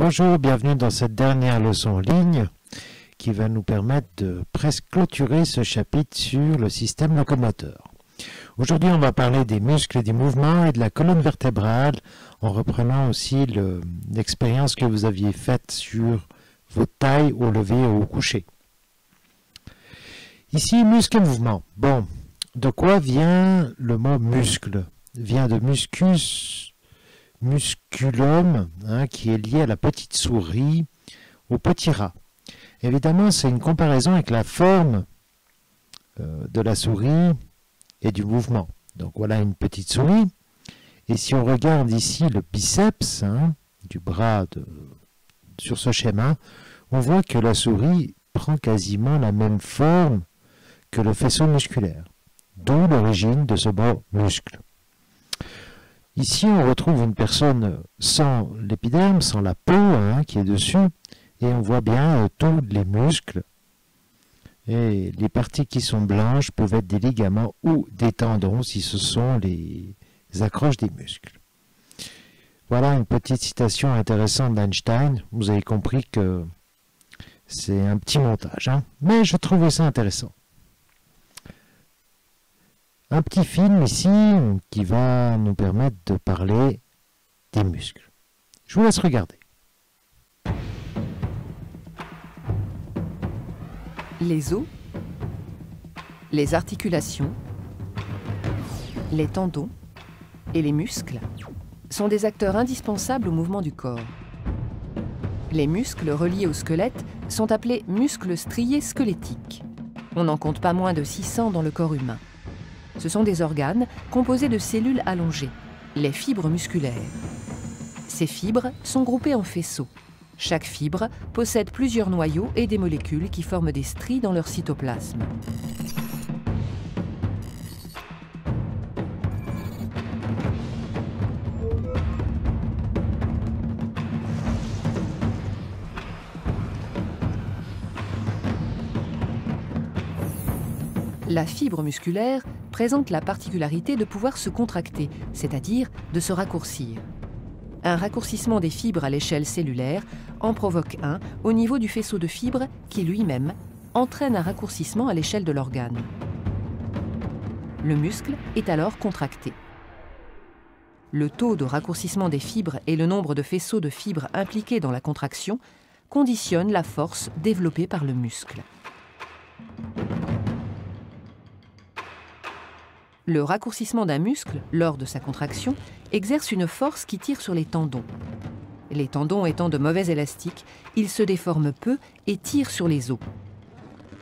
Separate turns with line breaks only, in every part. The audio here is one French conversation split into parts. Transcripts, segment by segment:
Bonjour, bienvenue dans cette dernière leçon en ligne qui va nous permettre de presque clôturer ce chapitre sur le système locomoteur. Aujourd'hui, on va parler des muscles et des mouvements et de la colonne vertébrale en reprenant aussi l'expérience que vous aviez faite sur votre taille au lever et au coucher. Ici, muscle et mouvement. Bon, de quoi vient le mot muscle? Vient de musculum, qui est lié à la petite souris, au petit rat. Évidemment, c'est une comparaison avec la forme de la souris et du mouvement. Donc voilà une petite souris. Et si on regarde ici le biceps du bras sur ce schéma, on voit que la souris prend quasiment la même forme que le faisceau musculaire. D'où l'origine de ce mot muscle. Ici, on retrouve une personne sans l'épiderme, sans la peau qui est dessus, et on voit bien tous les muscles. Et les parties qui sont blanches peuvent être des ligaments ou des tendons si ce sont les accroches des muscles. Voilà une petite citation intéressante d'Einstein. Vous avez compris que c'est un petit montage, mais je trouvais ça intéressant. Un petit film ici qui va nous permettre de parler des muscles. Je vous laisse regarder.
Les os, les articulations, les tendons et les muscles sont des acteurs indispensables au mouvement du corps. Les muscles reliés au squelette sont appelés muscles striés squelettiques. On n'en compte pas moins de 600 dans le corps humain. Ce sont des organes composés de cellules allongées, les fibres musculaires. Ces fibres sont groupées en faisceaux. Chaque fibre possède plusieurs noyaux et des molécules qui forment des stries dans leur cytoplasme. La fibre musculaire présente la particularité de pouvoir se contracter, c'est-à-dire de se raccourcir. Un raccourcissement des fibres à l'échelle cellulaire en provoque un au niveau du faisceau de fibres qui lui-même entraîne un raccourcissement à l'échelle de l'organe. Le muscle est alors contracté. Le taux de raccourcissement des fibres et le nombre de faisceaux de fibres impliqués dans la contraction conditionnent la force développée par le muscle. Le raccourcissement d'un muscle, lors de sa contraction, exerce une force qui tire sur les tendons. Les tendons étant de mauvais élastiques, ils se déforment peu et tirent sur les os.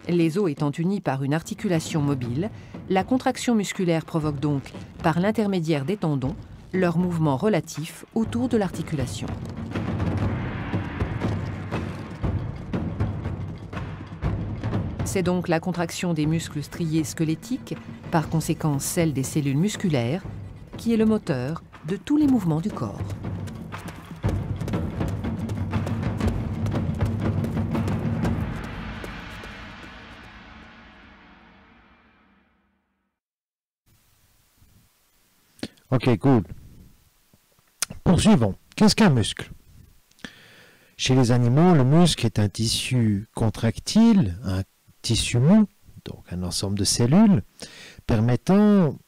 Les os étant unis par une articulation mobile, la contraction musculaire provoque donc, par l'intermédiaire des tendons, leur mouvement relatif autour de l'articulation. C'est donc la contraction des muscles striés squelettiques, par conséquent celle des cellules musculaires, qui est le moteur de tous les mouvements du corps.
Ok, cool. Poursuivons. Qu'est-ce qu'un muscle? Chez les animaux, le muscle est un tissu contractile, un tissu mou, donc un ensemble de cellules, permettant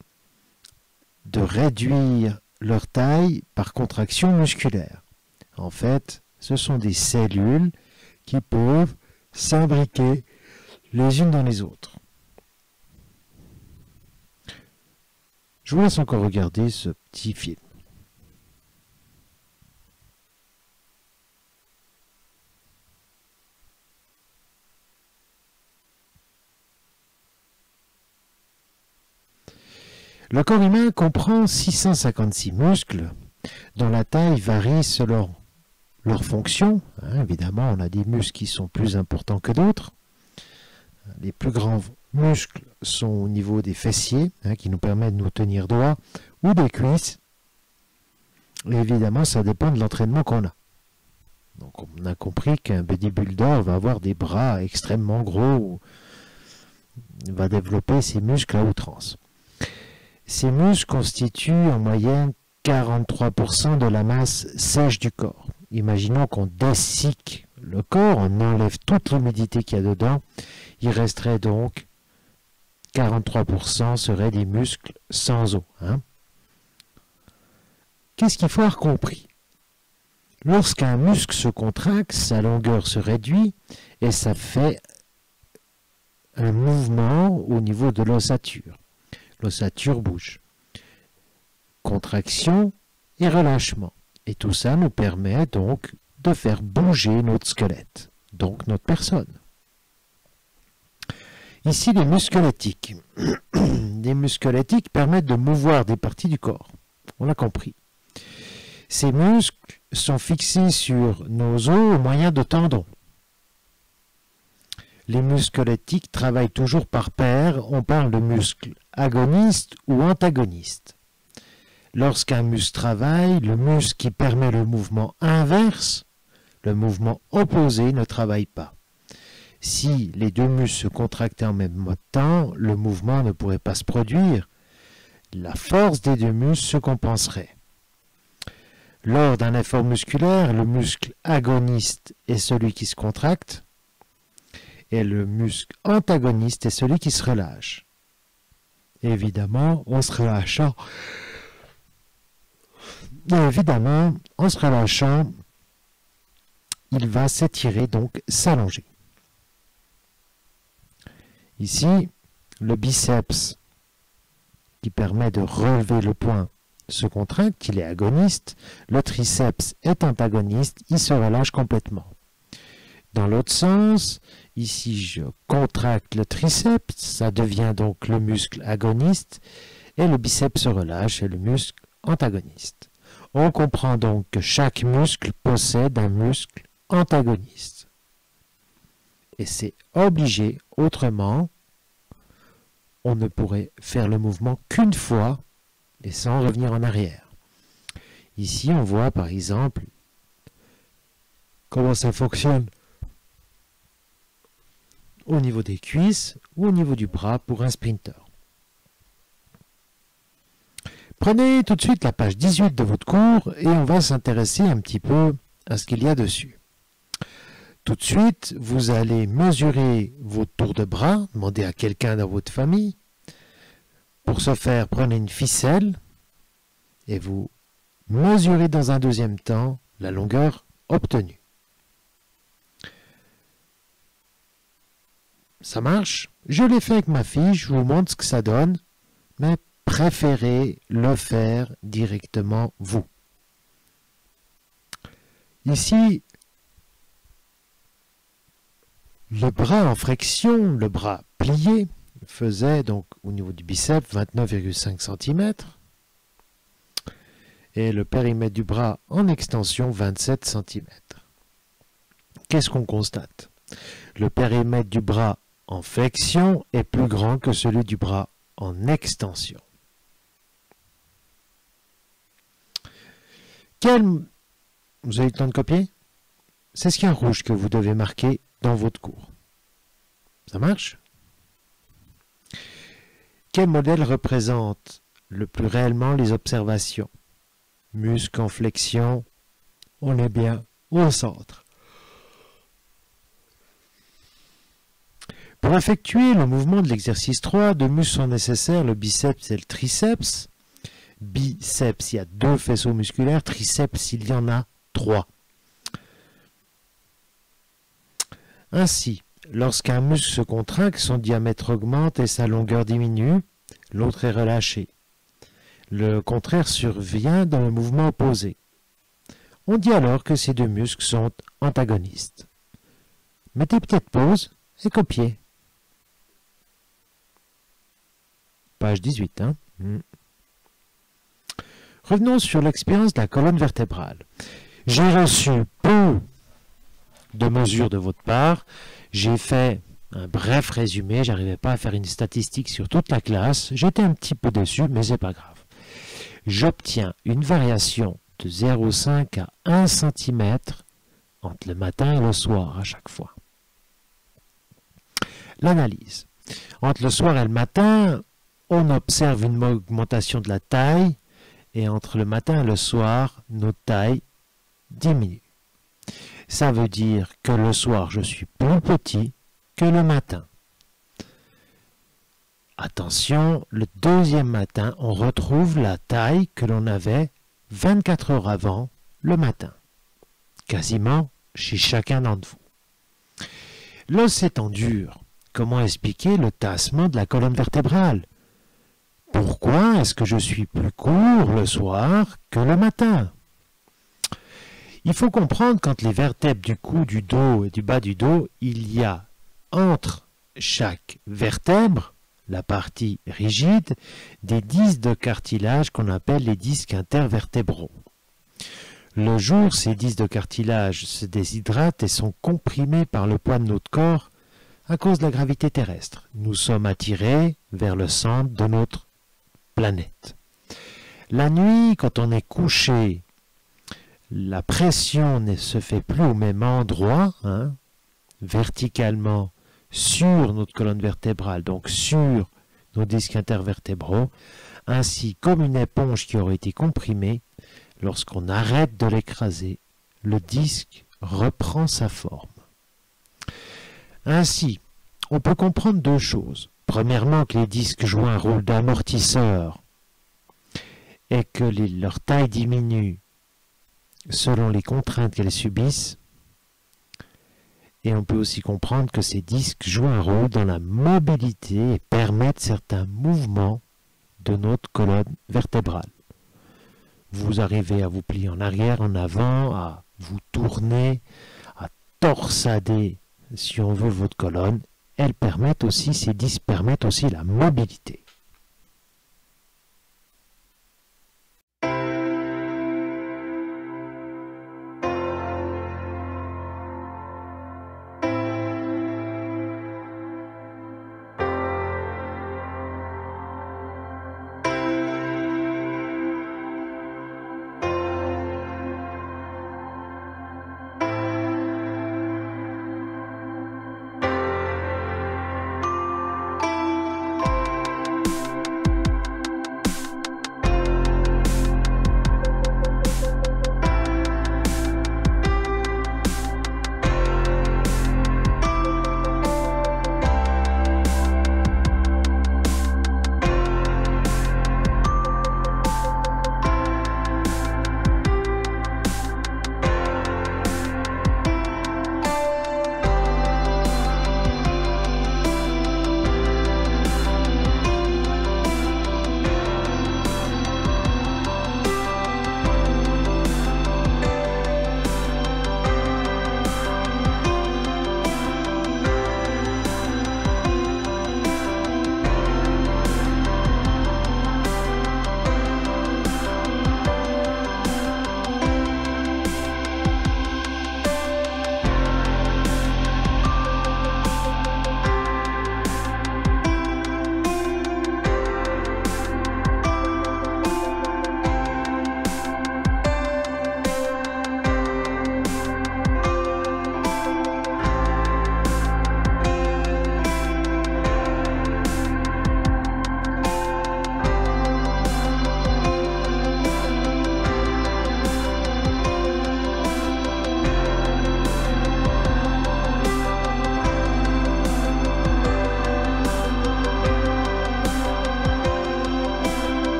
de réduire leur taille par contraction musculaire. En fait, ce sont des cellules qui peuvent s'imbriquer les unes dans les autres. Je vous laisse encore regarder ce petit film. Le corps humain comprend 656 muscles dont la taille varie selon leur fonction. Évidemment, on a des muscles qui sont plus importants que d'autres. Les plus grands muscles sont au niveau des fessiers, qui nous permettent de nous tenir droit, ou des cuisses. Et évidemment, ça dépend de l'entraînement qu'on a. Donc, on a compris qu'un bodybuilder va avoir des bras extrêmement gros, va développer ses muscles à outrance. Ces muscles constituent en moyenne 43% de la masse sèche du corps. imaginons qu'on dessicque le corps, on enlève toute l'humidité qu'il y a dedans, il resterait donc 43% seraient des muscles sans os. Qu'est-ce qu'il faut avoir compris? Lorsqu'un muscle se contracte, sa longueur se réduit et ça fait un mouvement au niveau de l'ossature. L'ossature bouge. Contraction et relâchement. Et tout ça nous permet donc de faire bouger notre squelette, donc notre personne. Ici, les muscles squelettiques. Les muscles squelettiques permettent de mouvoir des parties du corps. On l'a compris. Ces muscles sont fixés sur nos os au moyen de tendons. Les muscles squelettiques travaillent toujours par paire. On parle de muscles agonistes ou antagonistes. Lorsqu'un muscle travaille, le muscle qui permet le mouvement inverse, le mouvement opposé, ne travaille pas. Si les deux muscles se contractaient en même temps, le mouvement ne pourrait pas se produire. La force des deux muscles se compenserait. Lors d'un effort musculaire, le muscle agoniste est celui qui se contracte et le muscle antagoniste est celui qui se relâche. Évidemment, en se relâchant, il va s'étirer, donc s'allonger. Ici, le biceps qui permet de relever le poing se contracte, il est agoniste. Le triceps est antagoniste, il se relâche complètement. Dans l'autre sens, ici je contracte le triceps, ça devient donc le muscle agoniste, et le biceps se relâche, et le muscle antagoniste. On comprend donc que chaque muscle possède un muscle antagoniste. Et c'est obligé, autrement, on ne pourrait faire le mouvement qu'une fois et sans revenir en arrière. Ici, on voit par exemple comment ça fonctionne au niveau des cuisses ou au niveau du bras pour un sprinter. Prenez tout de suite la page 18 de votre cours et on va s'intéresser un petit peu à ce qu'il y a dessus. Tout de suite, vous allez mesurer vos tours de bras, demandez à quelqu'un dans votre famille. Pour ce faire, prenez une ficelle et vous mesurez dans un deuxième temps la longueur obtenue. Ça marche? Je l'ai fait avec ma fille, je vous montre ce que ça donne, mais préférez le faire directement vous. Ici, le bras en flexion, le bras plié, faisait donc au niveau du biceps 29,5 cm et le périmètre du bras en extension 27 cm. Qu'est-ce qu'on constate? Le périmètre du bras en flexion est plus grand que celui du bras en extension. Vous avez le temps de copier? C'est ce qui est en rouge que vous devez marquer dans votre cours. Ça marche? Quel modèle représente le plus réellement les observations? Muscle en flexion, on est bien au centre. Pour effectuer le mouvement de l'exercice 3, deux muscles sont nécessaires, le biceps et le triceps. Biceps, il y a 2 faisceaux musculaires, triceps, il y en a 3. Ainsi, lorsqu'un muscle se contracte, son diamètre augmente et sa longueur diminue, l'autre est relâché. Le contraire survient dans le mouvement opposé. On dit alors que ces deux muscles sont antagonistes. Mettez peut-être pause et copiez. Page 18. Revenons sur l'expérience de la colonne vertébrale. J'ai reçu peu de mesures de votre part. J'ai fait un bref résumé. J'arrivais pas à faire une statistique sur toute la classe. J'étais un petit peu déçu, mais c'est pas grave. J'obtiens une variation de 0,5 à 1 cm entre le matin et le soir à chaque fois. L'analyse. Entre le soir et le matin, on observe une augmentation de la taille et entre le matin et le soir, notre taille diminue. Ça veut dire que le soir, je suis plus petit que le matin. Attention, le deuxième matin, on retrouve la taille que l'on avait 24 heures avant le matin. Quasiment chez chacun d'entre vous. L'os étant dur, comment expliquer le tassement de la colonne vertébrale? Pourquoi est-ce que je suis plus court le soir que le matin? Il faut comprendre qu'entre les vertèbres du cou, du dos et du bas du dos, il y a entre chaque vertèbre, la partie rigide, des disques de cartilage qu'on appelle les disques intervertébraux. Le jour, ces disques de cartilage se déshydratent et sont comprimés par le poids de notre corps à cause de la gravité terrestre. Nous sommes attirés vers le centre de notre planète. La nuit, quand on est couché, la pression ne se fait plus au même endroit, verticalement, sur notre colonne vertébrale, donc sur nos disques intervertébraux, ainsi comme une éponge qui aurait été comprimée, lorsqu'on arrête de l'écraser, le disque reprend sa forme. Ainsi, on peut comprendre deux choses. Premièrement, que les disques jouent un rôle d'amortisseur et que leur taille diminue selon les contraintes qu'elles subissent. Et on peut aussi comprendre que ces disques jouent un rôle dans la mobilité et permettent certains mouvements de notre colonne vertébrale. Vous arrivez à vous plier en arrière, en avant, à vous tourner, à torsader, si on veut, votre colonne. Ces disques permettent aussi la mobilité.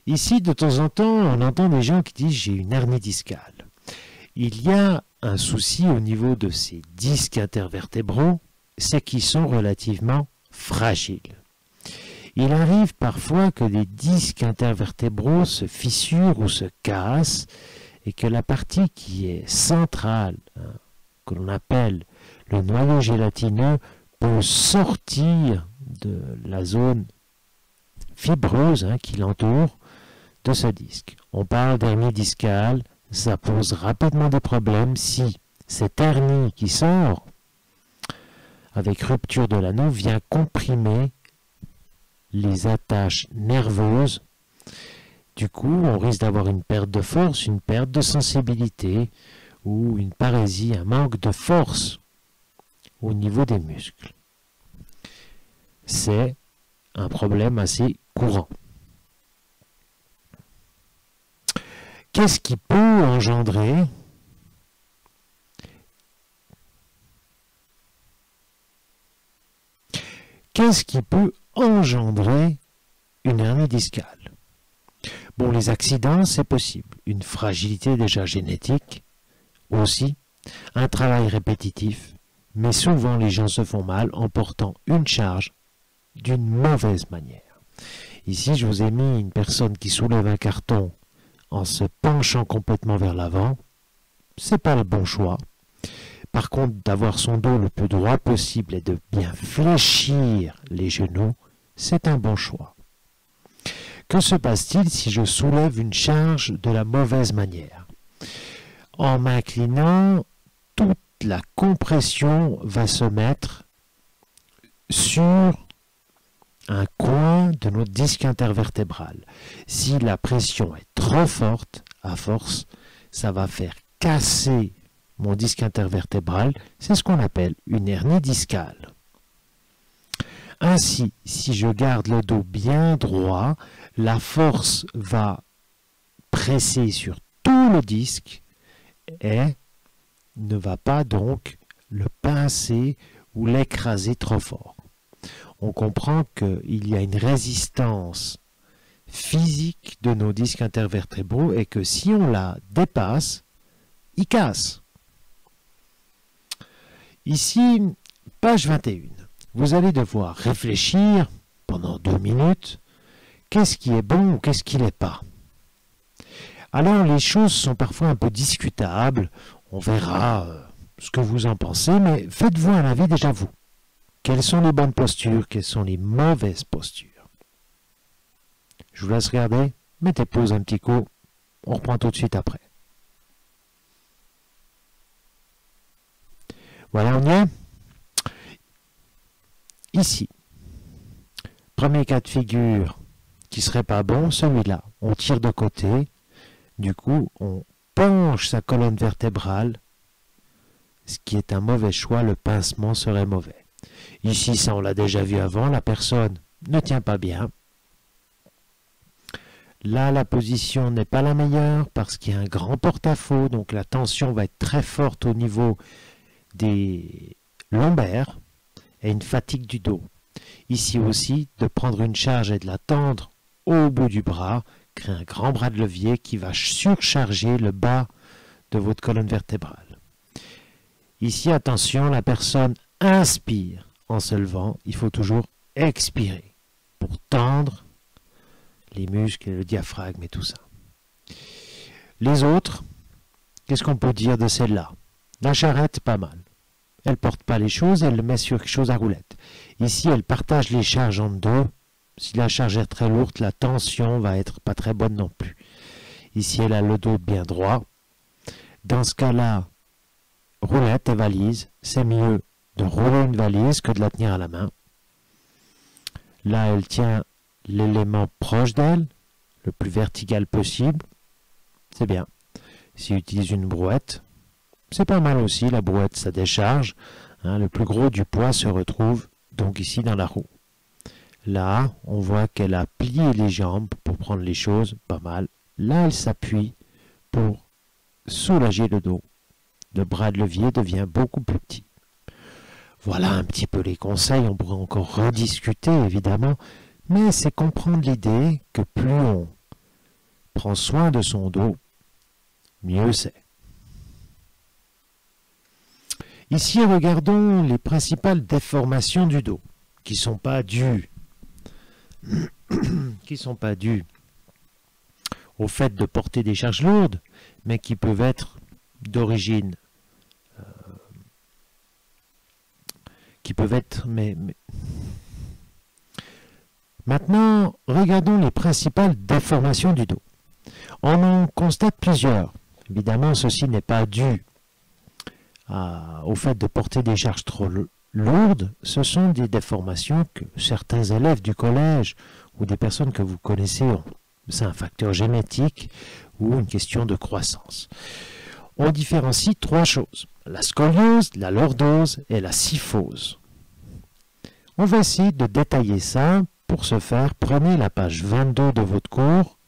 Ici, de temps en temps, on entend des gens qui disent « j'ai une hernie discale ». Il y a un souci au niveau de ces disques intervertébraux, c'est qu'ils sont relativement fragiles. Il arrive parfois que les disques intervertébraux se fissurent ou se cassent et que la partie qui est centrale, que l'on appelle le noyau gélatineux peut sortir de la zone fibreuse qui l'entoure de ce disque. On parle d'hernie discale, ça pose rapidement des problèmes si cette hernie qui sort avec rupture de l'anneau vient comprimer les attaches nerveuses. Du coup, on risque d'avoir une perte de force, une perte de sensibilité ou une parésie, un manque de force au niveau des muscles. C'est un problème assez courant. Qu'est-ce qui peut engendrer une hernie discale? Bon, les accidents, c'est possible. Une fragilité déjà génétique aussi, un travail répétitif, mais souvent les gens se font mal en portant une charge d'une mauvaise manière. Ici, je vous ai mis une personne qui soulève un carton en se penchant complètement vers l'avant. C'est pas le bon choix. Par contre, d'avoir son dos le plus droit possible et de bien fléchir les genoux, c'est un bon choix. Que se passe-t-il si je soulève une charge de la mauvaise manière? En m'inclinant, toute la compression va se mettre sur un coin de notre disque intervertébral. Si la pression est trop forte, à force, ça va faire casser mon disque intervertébral. C'est ce qu'on appelle une hernie discale. Ainsi, si je garde le dos bien droit, la force va presser sur tout le disque et ne va pas donc le pincer ou l'écraser trop fort. On comprend qu'il y a une résistance physique de nos disques intervertébraux et que si on la dépasse, il casse. Ici, page 21. Vous allez devoir réfléchir pendant 2 minutes. Qu'est-ce qui est bon ou qu'est-ce qui n'est pas? Alors, les choses sont parfois un peu discutables. On verra ce que vous en pensez, mais faites-vous un avis déjà vous. Quelles sont les bonnes postures? Quelles sont les mauvaises postures? Je vous laisse regarder. Mettez pause un petit coup. On reprend tout de suite après. Voilà, on y est. Ici, premier cas de figure qui serait pas bon, celui-là. On tire de côté. Du coup, on penche sa colonne vertébrale, ce qui est un mauvais choix. Le pincement serait mauvais. Ici, ça on l'a déjà vu avant, la personne ne tient pas bien. Là, la position n'est pas la meilleure parce qu'il y a un grand porte-à-faux, donc la tension va être très forte au niveau des lombaires et une fatigue du dos. Ici aussi, de prendre une charge et de la tendre au bout du bras, crée un grand bras de levier qui va surcharger le bas de votre colonne vertébrale. Ici, attention, la personne inspire en se levant. Il faut toujours expirer pour tendre les muscles et le diaphragme et tout ça. Les autres, qu'est-ce qu'on peut dire de celle-là? La charrette, pas mal. Elle ne porte pas les choses, elle le met sur quelque chose à roulette. Ici, elle partage les charges en deux. Si la charge est très lourde, la tension va être pas très bonne non plus. Ici, elle a le dos bien droit. Dans ce cas-là, roulette et valise, c'est mieux de rouler une valise que de la tenir à la main. Là, elle tient l'élément proche d'elle, le plus vertical possible. C'est bien. Si elle utilise une brouette, c'est pas mal aussi. La brouette, ça décharge. Le plus gros du poids se retrouve donc ici dans la roue. Là, on voit qu'elle a plié les jambes pour prendre les choses, pas mal. Là, elle s'appuie pour soulager le dos. Le bras de levier devient beaucoup plus petit. Voilà un petit peu les conseils. On pourrait encore rediscuter, évidemment. Mais c'est comprendre l'idée que plus on prend soin de son dos, mieux c'est. Ici, regardons les principales déformations du dos, qui ne sont pas dues au fait de porter des charges lourdes, mais qui peuvent être d'origine qui peuvent être... Maintenant, regardons les principales déformations du dos. On en constate plusieurs. Évidemment, ceci n'est pas dû au fait de porter des charges trop lourdes. Ce sont des déformations que certains élèves du collège ou des personnes que vous connaissez ont. C'est un facteur génétique ou une question de croissance. On différencie trois choses: la scoliose, la lordose et la kyphose. On va essayer de détailler ça. Pour ce faire, prenez la page 22 de votre cours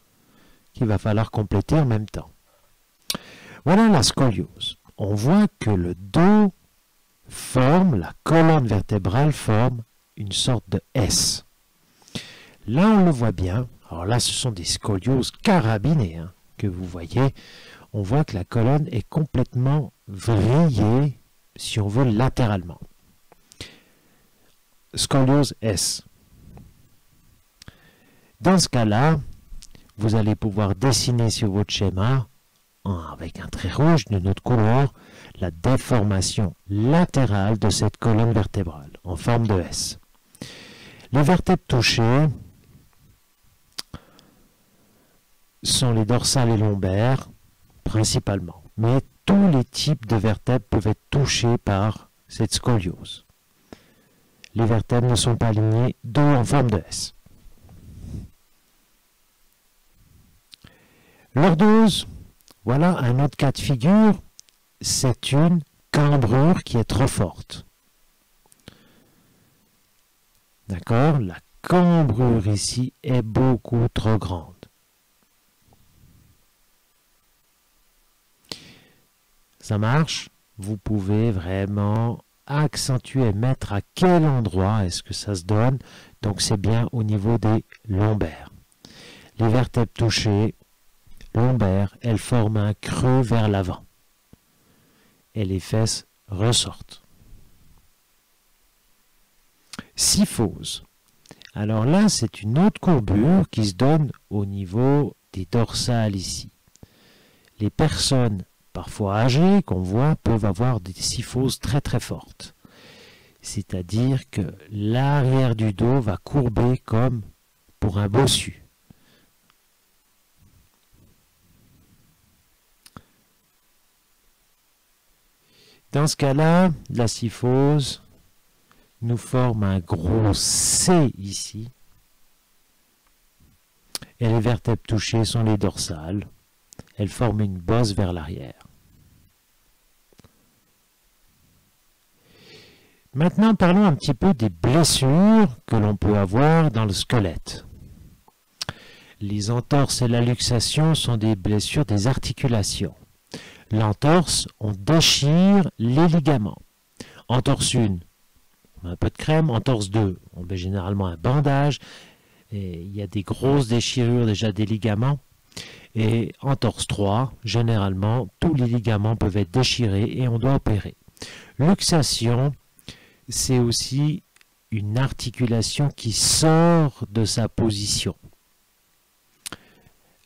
qu'il va falloir compléter en même temps. Voilà la scoliose. On voit que le dos forme, la colonne vertébrale forme une sorte de S. Là, on le voit bien. Alors là, ce sont des scolioses carabinées que vous voyez. On voit que la colonne est complètement vrillée, si on veut, latéralement. Scoliose S. Dans ce cas-là, vous allez pouvoir dessiner sur votre schéma, avec un trait rouge d'une autre couleur, la déformation latérale de cette colonne vertébrale, en forme de S. Les vertèbres touchées sont les dorsales et lombaires, principalement. Mais tous les types de vertèbres peuvent être touchés par cette scoliose. Les vertèbres ne sont pas alignées, dos en forme de S. Lordose, voilà un autre cas de figure, c'est une cambrure qui est trop forte. D'accord? La cambrure ici est beaucoup trop grande. Ça marche? Vous pouvez vraiment accentuer, mettre à quel endroit est-ce que ça se donne. Donc c'est bien au niveau des lombaires. Les vertèbres touchées, lombaires, elles forment un creux vers l'avant. Et les fesses ressortent. Kyphose. Alors là, c'est une autre courbure qui se donne au niveau des dorsales ici. Les personnes parfois âgées qu'on voit peuvent avoir des kyphoses très très fortes. C'est-à-dire que l'arrière du dos va courber comme pour un bossu. Dans ce cas-là, la kyphose nous forme un gros C ici. Et les vertèbres touchées sont les dorsales. Elles forment une bosse vers l'arrière. Maintenant, parlons un petit peu des blessures que l'on peut avoir dans le squelette. Les entorses et la luxation sont des blessures des articulations. L'entorse, on déchire les ligaments. Entorse 1, on met un peu de crème. Entorse 2, on met généralement un bandage. Et il y a des grosses déchirures déjà des ligaments. Et entorse 3, généralement, tous les ligaments peuvent être déchirés et on doit opérer. Luxation, c'est aussi une articulation qui sort de sa position.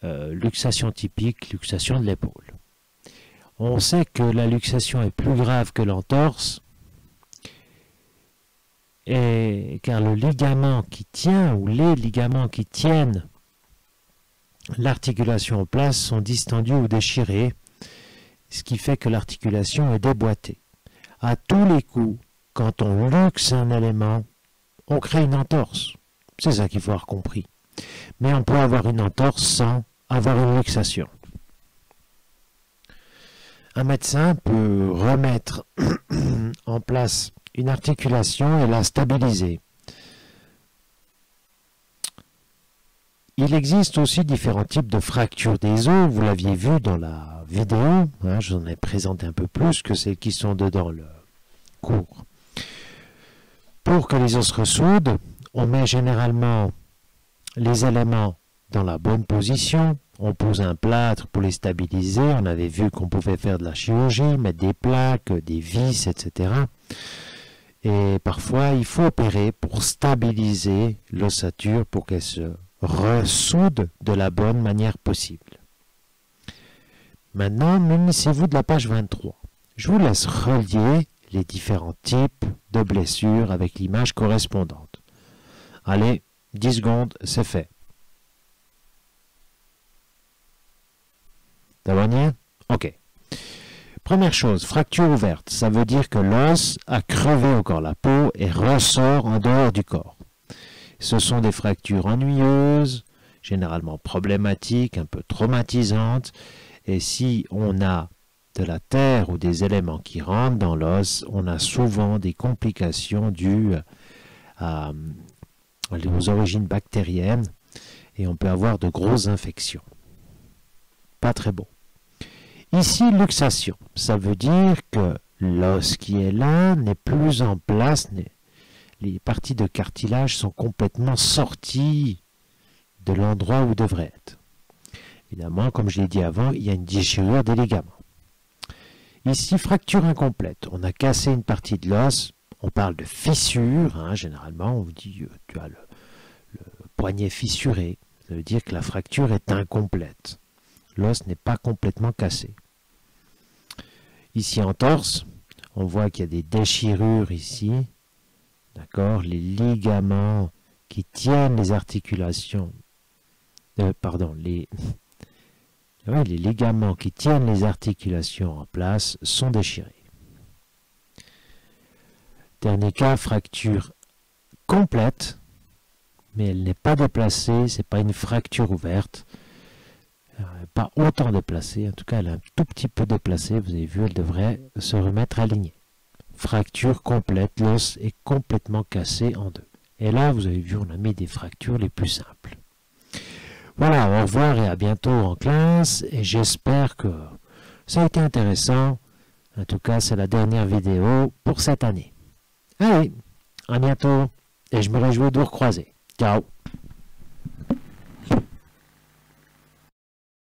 Luxation typique, luxation de l'épaule. On sait que la luxation est plus grave que l'entorse, car le ligament qui tient, ou les ligaments qui tiennent l'articulation en place sont distendus ou déchirés, ce qui fait que l'articulation est déboîtée. À tous les coups, quand on luxe un élément, on crée une entorse. C'est ça qu'il faut avoir compris. Mais on peut avoir une entorse sans avoir une luxation. Un médecin peut remettre en place une articulation et la stabiliser. Il existe aussi différents types de fractures des os. Vous l'aviez vu dans la vidéo. Je vous en ai présenté un peu plus que celles qui sont dedans le cours. Pour que les os se ressoudent, on met généralement les éléments dans la bonne position. On pose un plâtre pour les stabiliser. On avait vu qu'on pouvait faire de la chirurgie, mettre des plaques, des vis, etc. Et parfois, il faut opérer pour stabiliser l'ossature pour qu'elle se ressoude de la bonne manière possible. Maintenant, munissez-vous de la page 23. Je vous laisse relier les différents types de blessures avec l'image correspondante. Allez, 10 secondes, c'est fait. T'as Ok. Première chose, fracture ouverte. Ça veut dire que l'os a crevé encore la peau et ressort en dehors du corps. Ce sont des fractures ennuyeuses, généralement problématiques, un peu traumatisantes. Et si on a de la terre ou des éléments qui rentrent dans l'os, on a souvent des complications dues aux origines bactériennes et on peut avoir de grosses infections. Pas très beau. Ici, luxation. Ça veut dire que l'os qui est là n'est plus en place. Les parties de cartilage sont complètement sorties de l'endroit où devraient être. Évidemment, comme je l'ai dit avant, il y a une déchirure des ligaments. Ici, fracture incomplète. On a cassé une partie de l'os. On parle de fissure. Généralement, on vous dit tu as le poignet fissuré. Ça veut dire que la fracture est incomplète. L'os n'est pas complètement cassé. Ici en torse, on voit qu'il y a des déchirures ici. D'accord, les ligaments qui tiennent les articulations. Les ligaments qui tiennent les articulations en place sont déchirés. Dernier cas, fracture complète, mais elle n'est pas déplacée, c'est pas une fracture ouverte. Pas autant déplacée, en tout cas elle est un tout petit peu déplacée, vous avez vu, elle devrait se remettre alignée. Fracture complète, l'os est complètement cassé en deux. Et là, vous avez vu, on a mis des fractures les plus simples. Voilà, au revoir et à bientôt en classe, et j'espère que ça a été intéressant. En tout cas, c'est la dernière vidéo pour cette année. Allez, à bientôt, et je me réjouis de vous recroiser. Ciao.